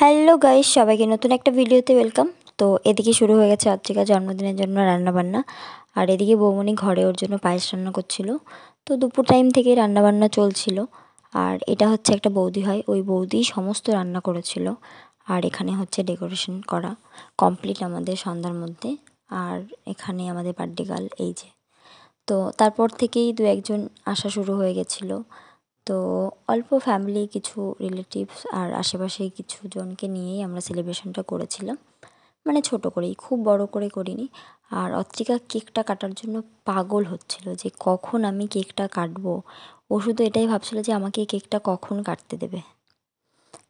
Hello guys, সবাইকে নতুন একটা ভিডিওতে ওয়েলকাম। তো এদিকে শুরু হয়ে গেছে অর্চিকা জন্মদিনের জন্য রান্নাবান্না। আর এদিকে বৌমনি ঘরে ওর জন্য পায়েস রান্না করছিল। তো দুপুর টাইম থেকে রান্নাবান্না চলছিল। আর এটা হচ্ছে একটা বৌদি হয়, ওই বৌদি সমস্ত রান্না করেছিল। আর এখানে হচ্ছে ডেকোরেশন করা কমপ্লিট আমাদের সন্ধ্যার মধ্যে। আর এখানে আমাদের বার্থডে গার্ল এই যে। তো তারপর থেকেই দু একজন আসা শুরু হয়ে গেছিলো। তো অল্প ফ্যামিলি, কিছু রিলেটিভস আর আশেপাশে কিছু জনকে নিয়েই আমরা সেলিব্রেশনটা করেছিলাম, মানে ছোট করেই, খুব বড় করে করিনি। আর অত্রিকা কেকটা কাটার জন্য পাগল হচ্ছিল যে কখন আমি কেকটা কাটবো। ও শুধু এটাই ভাবছিল যে আমাকে এই কেকটা কখন কাটতে দেবে।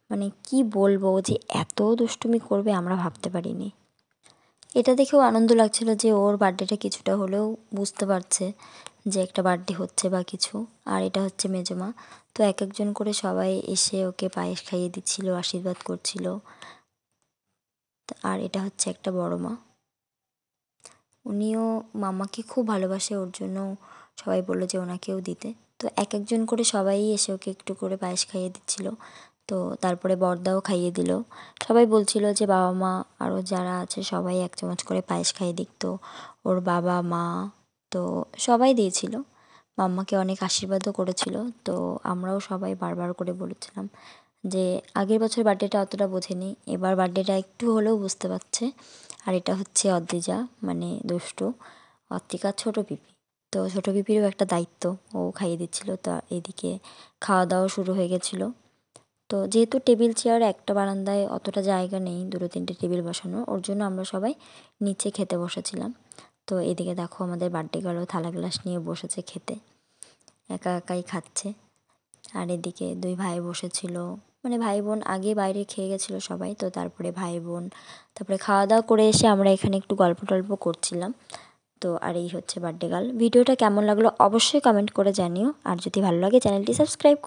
মানে কি বলবো, যে এত দুষ্টুমি করবে আমরা ভাবতে পারিনি। এটা দেখেও আনন্দ লাগছিল যে ওর বার্থডেটা কিছুটা হলেও বুঝতে পারছে যে একটা বার্থডে হচ্ছে বা কিছু। আর এটা হচ্ছে মেজমা। তো এক একজন করে সবাই এসে ওকে পায়েস খাইয়ে দিচ্ছিল, আশীর্বাদ করছিল। আর এটা হচ্ছে একটা বড় মা, উনিও মামাকে খুব ভালোবাসে, ওর জন্য সবাই বললো যে ওনাকেও দিতে। তো এক একজন করে সবাই এসে ওকে একটু করে পায়েস খাইয়ে দিচ্ছিল। তো তারপরে বড়দাও খাইয়ে দিল। সবাই বলছিল যে বাবা মা আরও যারা আছে সবাই এক চামচ করে পায়েস খাইয়ে দিক। তো ওর বাবা মা তো সবাই দিয়েছিল, মাম্মাকে অনেক আশীর্বাদও করেছিল। তো আমরাও সবাই বারবার করে বলেছিলাম যে আগের বছর বার্থডেটা অতটা বোঝেনি, এবার বার্থডেটা একটু হলেও বুঝতে পারছে। আর এটা হচ্ছে অদ্রিজা, মানে দুষ্টু অত্রিকার ছোটো পিপি। তো ছোটো পিপিরও একটা দায়িত্ব, ও খাইয়ে দিচ্ছিলো। তো এদিকে খাওয়া দাওয়া শুরু হয়ে গেছিলো। তো যেহেতু টেবিল চেয়ার একটা বারান্দায় অতটা জায়গা নেই দুটো তিনটে টেবিল বসানো, ওর জন্য আমরা সবাই নিচে খেতে বসেছিলাম। তো এদিকে দেখো আমাদের বার্থডে গার্লও থালা গ্লাস নিয়ে বসেছে খেতে, একা একাই খাচ্ছে। আর এদিকে দুই ভাই বসেছিল, মানে ভাই বোন আগে বাইরে খেয়ে গেছিলো সবাই, তো তারপরে ভাই বোন তারপরে খাওয়া দাওয়া করে এসে আমরা এখানে একটু গল্প টল্প করছিলাম। তো আর এই হচ্ছে বার্থডে গার্ল। ভিডিওটা কেমন লাগলো অবশ্যই কমেন্ট করে জানিও, আর যদি ভালো লাগে চ্যানেলটি সাবস্ক্রাইব